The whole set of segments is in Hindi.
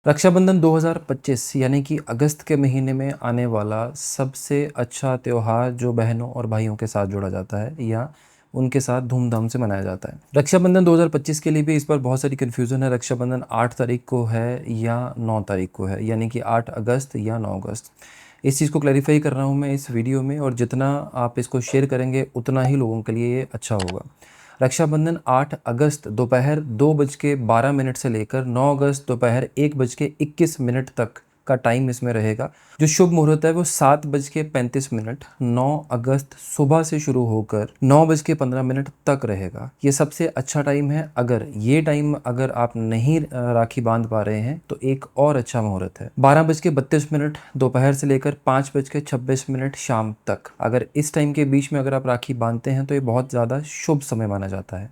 रक्षाबंधन 2025 यानी कि अगस्त के महीने में आने वाला सबसे अच्छा त्योहार जो बहनों और भाइयों के साथ जोड़ा जाता है या उनके साथ धूमधाम से मनाया जाता है। रक्षाबंधन 2025 के लिए भी इस पर बहुत सारी कन्फ्यूज़न है। रक्षाबंधन 8 तारीख को है या 9 तारीख को है, यानी कि 8 अगस्त या 9 अगस्त। इस चीज़ को क्लैरिफाई कर रहा हूँ मैं इस वीडियो में, और जितना आप इसको शेयर करेंगे उतना ही लोगों के लिए ये अच्छा होगा। रक्षाबंधन 8 अगस्त दोपहर 2:12 से लेकर 9 अगस्त दोपहर 1:21 तक का टाइम इसमें रहेगा। जो शुभ मुहूर्त है वो 7:35, 9 अगस्त सुबह से शुरू होकर 9:15 तक रहेगा। ये सबसे अच्छा टाइम है। अगर ये टाइम अगर आप नहीं राखी बांध पा रहे हैं तो एक और अच्छा मुहूर्त है 12:32 दोपहर से लेकर 5:26 शाम तक। अगर इस टाइम के बीच में अगर आप राखी बांधते हैं तो ये बहुत ज़्यादा शुभ समय माना जाता है।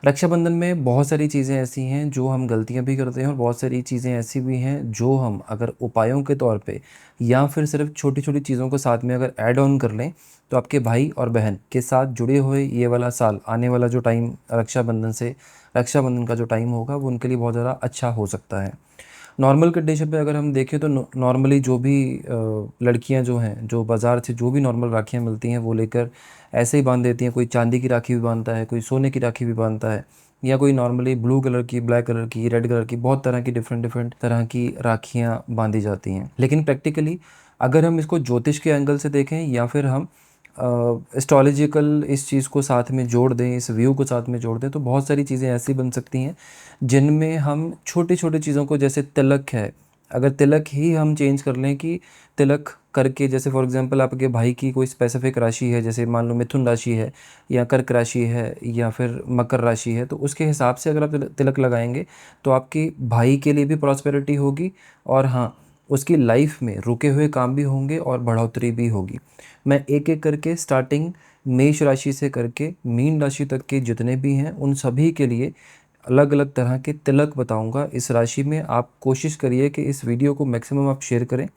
रक्षाबंधन में बहुत सारी चीज़ें ऐसी हैं जो हम गलतियाँ भी करते हैं, और बहुत सारी चीज़ें ऐसी भी हैं जो हम अगर उपायों के तौर पे या फिर सिर्फ छोटी-छोटी चीज़ों को साथ में अगर ऐड ऑन कर लें, तो आपके भाई और बहन के साथ जुड़े हुए ये वाला साल, आने वाला जो टाइम रक्षाबंधन का जो टाइम होगा वो उनके लिए बहुत ज़्यादा अच्छा हो सकता है। नॉर्मल कंडीशन पे अगर हम देखें तो नॉर्मली जो भी लड़कियां जो हैं, जो बाज़ार से जो भी नॉर्मल राखियां मिलती हैं वो लेकर ऐसे ही बांध देती हैं। कोई चांदी की राखी भी बांधता है, कोई सोने की राखी भी बांधता है, या कोई नॉर्मली ब्लू कलर की, ब्लैक कलर की, रेड कलर की, बहुत तरह की डिफरेंट डिफरेंट तरह की राखियां बांधी जाती हैं। लेकिन प्रैक्टिकली अगर हम इसको ज्योतिष के एंगल से देखें या फिर हम एस्ट्रोलॉजिकल इस चीज़ को साथ में जोड़ दें, इस व्यू को साथ में जोड़ दें, तो बहुत सारी चीज़ें ऐसी बन सकती हैं जिनमें हम छोटी-छोटी चीज़ों को, जैसे तिलक है, अगर तिलक ही हम चेंज कर लें कि तिलक करके, जैसे फॉर एग्ज़ाम्पल आपके भाई की कोई स्पेसिफ़िक राशि है, जैसे मान लो मिथुन राशि है या कर्क राशि है या फिर मकर राशि है, तो उसके हिसाब से अगर आप तिलक लगाएँगे तो आपके भाई के लिए भी प्रॉस्पेरिटी होगी, और हाँ, उसकी लाइफ़ में रुके हुए काम भी होंगे और बढ़ोतरी भी होगी। मैं एक-एक करके स्टार्टिंग मेष राशि से करके मीन राशि तक के जितने भी हैं उन सभी के लिए अलग-अलग तरह के तिलक बताऊँगा। इस राशि में आप कोशिश करिए कि इस वीडियो को मैक्सिमम आप शेयर करें,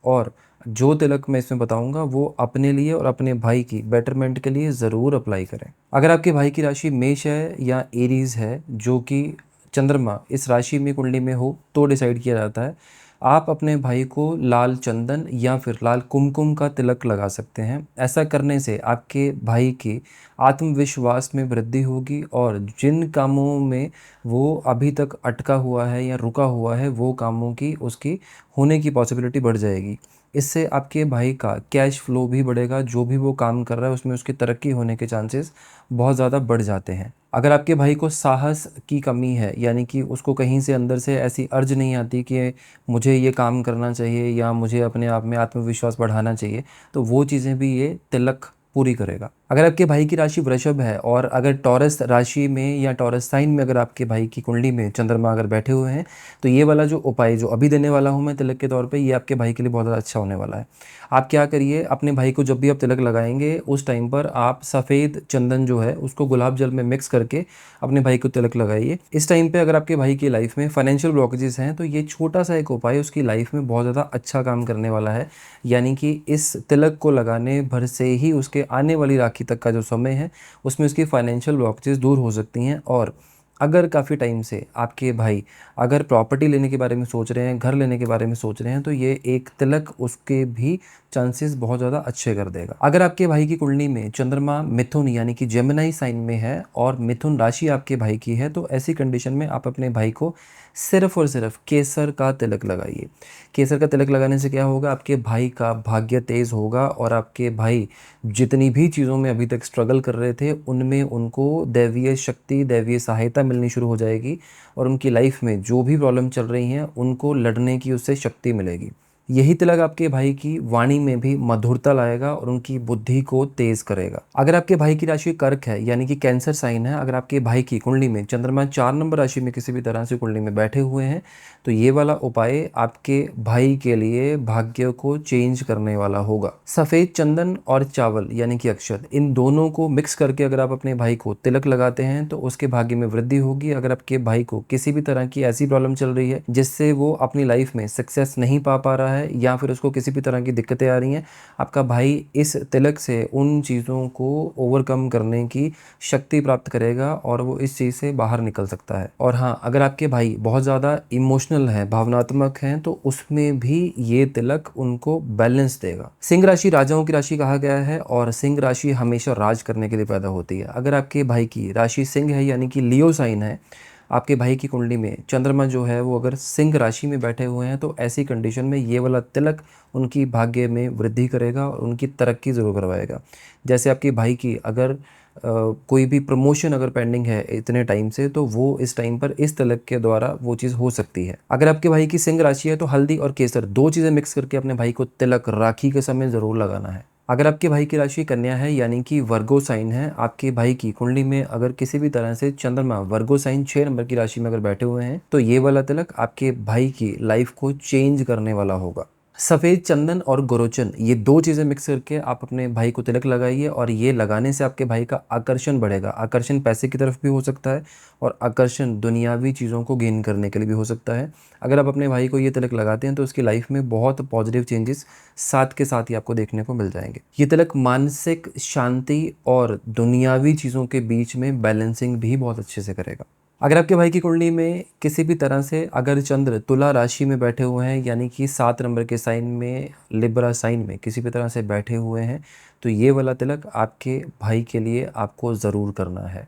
और जो तिलक मैं इसमें बताऊँगा वो अपने लिए और अपने भाई की बेटरमेंट के लिए ज़रूर अप्लाई करें। अगर आपके भाई की राशि मेष है या एरीज़ है, जो कि चंद्रमा इस राशि में कुंडली में हो, तो डिसाइड किया जाता है। आप अपने भाई को लाल चंदन या फिर लाल कुमकुम का तिलक लगा सकते हैं। ऐसा करने से आपके भाई के आत्मविश्वास में वृद्धि होगी, और जिन कामों में वो अभी तक अटका हुआ है या रुका हुआ है, वो कामों की उसकी होने की पॉसिबिलिटी बढ़ जाएगी। इससे आपके भाई का कैश फ्लो भी बढ़ेगा, जो भी वो काम कर रहा है उसमें उसकी तरक्की होने के चांसेस बहुत ज़्यादा बढ़ जाते हैं। अगर आपके भाई को साहस की कमी है, यानी कि उसको कहीं से अंदर से ऐसी अर्ज नहीं आती कि मुझे ये काम करना चाहिए या मुझे अपने आप में आत्मविश्वास बढ़ाना चाहिए, तो वो चीज़ें भी ये तिलक पूरी करेगा। अगर आपके भाई की राशि वृषभ है, और अगर टॉरस राशि में या टॉरस साइन में अगर आपके भाई की कुंडली में चंद्रमा अगर बैठे हुए हैं, तो ये वाला जो उपाय जो अभी देने वाला हूँ मैं तिलक के तौर पे, ये आपके भाई के लिए बहुत ज़्यादा अच्छा होने वाला है। आप क्या करिए, अपने भाई को जब भी आप तिलक लगाएंगे उस टाइम पर आप सफ़ेद चंदन जो है उसको गुलाब जल में मिक्स करके अपने भाई को तिलक लगाइए। इस टाइम पे अगर आपके भाई की लाइफ में फाइनेंशियल ब्लॉकेजेस हैं, तो ये छोटा सा एक उपाय उसकी लाइफ में बहुत ज़्यादा अच्छा काम करने वाला है। यानी कि इस तिलक को लगाने भर से ही उसके आने वाली राखी तक का जो समय है उसमें उसकी फाइनेंशियल ब्लॉकेजेस दूर हो सकती हैं। और अगर काफ़ी टाइम से आपके भाई अगर प्रॉपर्टी लेने के बारे में सोच रहे हैं, घर लेने के बारे में सोच रहे हैं, तो ये एक तिलक उसके भी चांसेस बहुत ज़्यादा अच्छे कर देगा। अगर आपके भाई की कुंडली में चंद्रमा मिथुन यानी कि जेमिनी साइन में है और मिथुन राशि आपके भाई की है, तो ऐसी कंडीशन में आप अपने भाई को सिर्फ और सिर्फ केसर का तिलक लगाइए। केसर का तिलक लगाने से क्या होगा, आपके भाई का भाग्य तेज होगा, और आपके भाई जितनी भी चीज़ों में अभी तक स्ट्रगल कर रहे थे उनमें उनको दैवीय शक्ति, दैवीय सहायता मिलनी शुरू हो जाएगी, और उनकी लाइफ में जो भी प्रॉब्लम चल रही हैं उनको लड़ने की उससे शक्ति मिलेगी। यही तिलक आपके भाई की वाणी में भी मधुरता लाएगा और उनकी बुद्धि को तेज करेगा। अगर आपके भाई की राशि कर्क है यानी कि कैंसर साइन है, अगर आपके भाई की कुंडली में चंद्रमा 4 नंबर राशि में किसी भी तरह से कुंडली में बैठे हुए हैं, तो ये वाला उपाय आपके भाई के लिए भाग्य को चेंज करने वाला होगा। सफ़ेद चंदन और चावल यानी कि अक्षत, इन दोनों को मिक्स करके अगर आप अपने भाई को तिलक लगाते हैं तो उसके भाग्य में वृद्धि होगी। अगर आपके भाई को किसी भी तरह की ऐसी प्रॉब्लम चल रही है जिससे वो अपनी लाइफ में सक्सेस नहीं पा रहा है, है या फिर उसको किसी भी तरह की दिक्कतें आ रही हैं, आपका भाई इस तिलक से उन चीज़ों को ओवरकम करने की शक्ति प्राप्त करेगा और वो इस चीज़ से बाहर निकल सकता है। और हाँ, अगर आपके भाई बहुत ज़्यादा इमोशनल हैं, भावनात्मक हैं, तो उसमें भी ये तिलक उनको बैलेंस देगा। सिंह राशि राजाओं की राशि कहा गया है और सिंह राशि हमेशा राज करने के लिए पैदा होती है। अगर आपके भाई की राशि सिंह है यानी कि लियो साइन है, आपके भाई की कुंडली में चंद्रमा जो है वो अगर सिंह राशि में बैठे हुए हैं, तो ऐसी कंडीशन में ये वाला तिलक उनकी भाग्य में वृद्धि करेगा और उनकी तरक्की ज़रूर करवाएगा। जैसे आपके भाई की अगर कोई भी प्रमोशन अगर पेंडिंग है इतने टाइम से, तो वो इस टाइम पर इस तिलक के द्वारा वो चीज़ हो सकती है। अगर आपके भाई की सिंह राशि है तो हल्दी और केसर 2 चीज़ें मिक्स करके अपने भाई को तिलक राखी के समय ज़रूर लगाना है। अगर आपके भाई की राशि कन्या है यानी कि वर्गो साइन है, आपके भाई की कुंडली में अगर किसी भी तरह से चंद्रमा वर्गो साइन 6 नंबर की राशि में अगर बैठे हुए हैं, तो ये वाला तिलक आपके भाई की लाइफ को चेंज करने वाला होगा। सफ़ेद चंदन और गोरोचन ये 2 चीज़ें मिक्स करके आप अपने भाई को तिलक लगाइए और ये लगाने से आपके भाई का आकर्षण बढ़ेगा। आकर्षण पैसे की तरफ भी हो सकता है और आकर्षण दुनियावी चीज़ों को गेन करने के लिए भी हो सकता है। अगर आप अपने भाई को ये तिलक लगाते हैं तो उसकी लाइफ में बहुत पॉजिटिव चेंजेस साथ के साथ ही आपको देखने को मिल जाएंगे। ये तिलक मानसिक शांति और दुनियावी चीज़ों के बीच में बैलेंसिंग भी बहुत अच्छे से करेगा। अगर आपके भाई की कुंडली में किसी भी तरह से अगर चंद्र तुला राशि में बैठे हुए हैं यानी कि 7 नंबर के साइन में, लिब्रा साइन में किसी भी तरह से बैठे हुए हैं, तो ये वाला तिलक आपके भाई के लिए आपको ज़रूर करना है।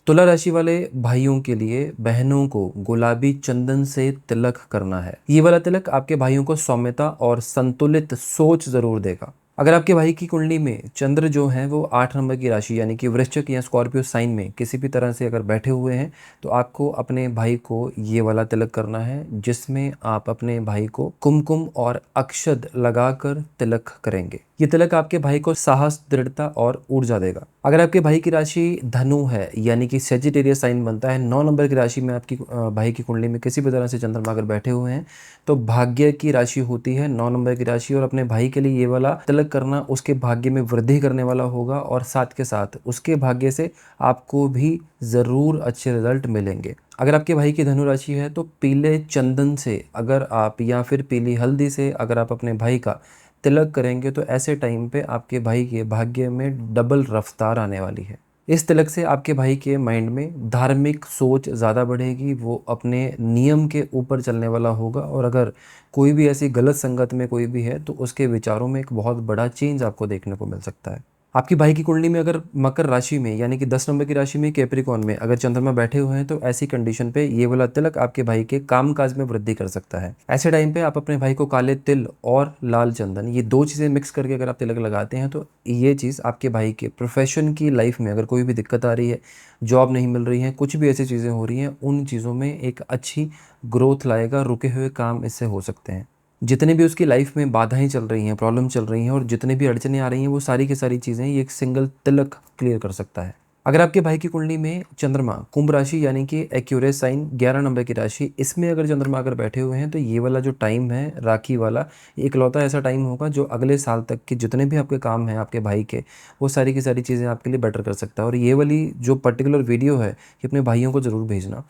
तुला राशि वाले भाइयों के लिए बहनों को गुलाबी चंदन से तिलक करना है। ये वाला तिलक आपके भाइयों को सौम्यता और संतुलित सोच ज़रूर देगा। अगर आपके भाई की कुंडली में चंद्र जो है वो 8 नंबर की राशि यानी कि वृश्चिक या स्कॉर्पियो साइन में किसी भी तरह से अगर बैठे हुए हैं, तो आपको अपने भाई को ये वाला तिलक करना है, जिसमें आप अपने भाई को कुमकुम और अक्षत लगाकर तिलक करेंगे। ये तिलक आपके भाई को साहस, दृढ़ता और ऊर्जा देगा। अगर आपके भाई की राशि धनु है यानी कि सेजिटेरियस साइन बनता है, 9 नंबर की राशि में आपकी भाई की कुंडली में किसी भी तरह से चंद्रमा अगर बैठे हुए हैं, तो भाग्य की राशि होती है 9 नंबर की राशि और अपने भाई के लिए ये वाला तिलक करना उसके भाग्य में वृद्धि करने वाला होगा और साथ के साथ उसके भाग्य से आपको भी ज़रूर अच्छे रिजल्ट मिलेंगे। अगर आपके भाई की धनु राशि है तो पीले चंदन से अगर आप या फिर पीली हल्दी से अगर आप अपने भाई का तिलक करेंगे, तो ऐसे टाइम पे आपके भाई के भाग्य में डबल रफ्तार आने वाली है। इस तिलक से आपके भाई के माइंड में धार्मिक सोच ज़्यादा बढ़ेगी, वो अपने नियम के ऊपर चलने वाला होगा और अगर कोई भी ऐसी गलत संगत में कोई भी है, तो उसके विचारों में एक बहुत बड़ा चेंज आपको देखने को मिल सकता है। आपकी भाई की कुंडली में अगर मकर राशि में यानी कि 10 नंबर की राशि में कैप्रिकॉर्न में अगर चंद्रमा बैठे हुए हैं, तो ऐसी कंडीशन पे ये वाला तिलक आपके भाई के कामकाज में वृद्धि कर सकता है। ऐसे टाइम पे आप अपने भाई को काले तिल और लाल चंदन ये 2 चीज़ें मिक्स करके अगर आप तिलक लगाते हैं, तो ये चीज़ आपके भाई के प्रोफेशन की लाइफ में अगर कोई भी दिक्कत आ रही है, जॉब नहीं मिल रही है, कुछ भी ऐसी चीज़ें हो रही हैं, उन चीज़ों में एक अच्छी ग्रोथ लाएगा। रुके हुए काम इससे हो सकते हैं। जितने भी उसकी लाइफ में बाधाएं चल रही हैं, प्रॉब्लम चल रही हैं और जितने भी अड़चनें आ रही हैं, वो सारी की सारी चीज़ें ये एक सिंगल तिलक क्लियर कर सकता है। अगर आपके भाई की कुंडली में चंद्रमा कुंभ राशि यानी कि एक्यूरेस साइन 11 नंबर की राशि, इसमें अगर चंद्रमा अगर बैठे हुए हैं, तो ये वाला जो टाइम है राखी वाला, ये इकलौता ऐसा टाइम होगा जो अगले साल तक के जितने भी आपके काम हैं आपके भाई के, वो सारी की सारी चीज़ें आपके लिए बेटर कर सकता है। और ये वाली जो पर्टिकुलर वीडियो है, ये अपने भाइयों को ज़रूर भेजना।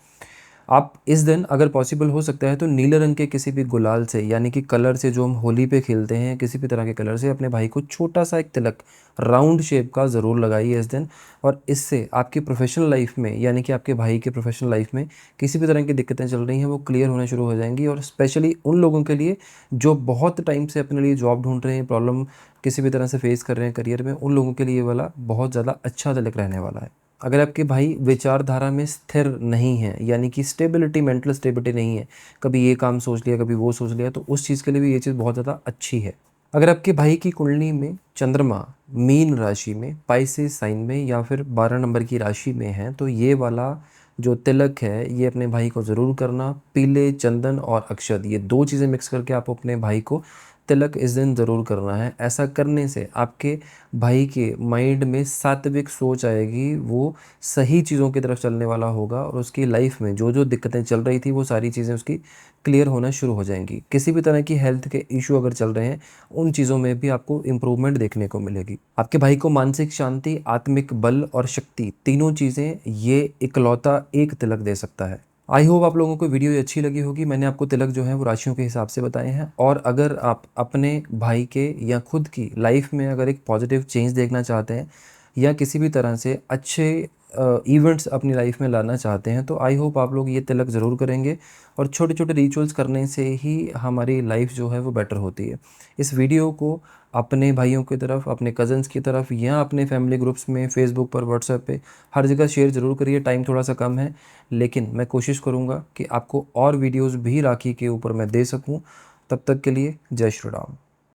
आप इस दिन अगर पॉसिबल हो सकता है तो नीले रंग के किसी भी गुलाल से यानी कि कलर से जो हम होली पे खेलते हैं, किसी भी तरह के कलर से अपने भाई को छोटा सा एक तिलक राउंड शेप का ज़रूर लगाइए इस दिन। और इससे आपकी प्रोफेशनल लाइफ में यानी कि आपके भाई के प्रोफेशनल लाइफ में किसी भी तरह की दिक्कतें चल रही हैं, वो क्लियर होना शुरू हो जाएंगी। और स्पेशली उन लोगों के लिए जो बहुत टाइम से अपने लिए जॉब ढूंढ रहे हैं, प्रॉब्लम किसी भी तरह से फेस कर रहे हैं करियर में, उन लोगों के लिए ये वाला बहुत ज़्यादा अच्छा तिलक रहने वाला है। अगर आपके भाई विचारधारा में स्थिर नहीं है यानी कि स्टेबिलिटी, मेंटल स्टेबिलिटी नहीं है, कभी ये काम सोच लिया कभी वो सोच लिया, तो उस चीज़ के लिए भी ये चीज़ बहुत ज़्यादा अच्छी है। अगर आपके भाई की कुंडली में चंद्रमा मीन राशि में, पाइसेस साइन में या फिर 12 नंबर की राशि में है, तो ये वाला जो तिलक है ये अपने भाई को ज़रूर करना। पीले चंदन और अक्षत ये 2 चीज़ें मिक्स करके आप अपने भाई को तिलक इस दिन ज़रूर करना है। ऐसा करने से आपके भाई के माइंड में सात्विक सोच आएगी, वो सही चीज़ों की तरफ चलने वाला होगा और उसकी लाइफ में जो जो दिक्कतें चल रही थी, वो सारी चीज़ें उसकी क्लियर होना शुरू हो जाएंगी। किसी भी तरह की हेल्थ के इशू अगर चल रहे हैं, उन चीज़ों में भी आपको इम्प्रूवमेंट देखने को मिलेगी। आपके भाई को मानसिक शांति, आत्मिक बल और शक्ति, तीनों चीज़ें ये इकलौता एक तिलक दे सकता है। आई होप आप लोगों को वीडियो ये अच्छी लगी होगी। मैंने आपको तिलक जो है वो राशियों के हिसाब से बताए हैं, और अगर आप अपने भाई के या खुद की लाइफ में अगर एक पॉजिटिव चेंज देखना चाहते हैं या किसी भी तरह से अच्छे इवेंट्स अपनी लाइफ में लाना चाहते हैं, तो आई होप आप लोग ये तिलक ज़रूर करेंगे। और छोटे छोटे रिचुअल्स करने से ही हमारी लाइफ जो है वो बेटर होती है। इस वीडियो को अपने भाइयों की तरफ, अपने कज़न्स की तरफ, या अपने फैमिली ग्रुप्स में, फेसबुक पर, व्हाट्सएप पे, हर जगह शेयर ज़रूर करिए। टाइम थोड़ा सा कम है, लेकिन मैं कोशिश करूँगा कि आपको और वीडियोज़ भी राखी के ऊपर मैं दे सकूँ। तब तक के लिए जय श्री राम।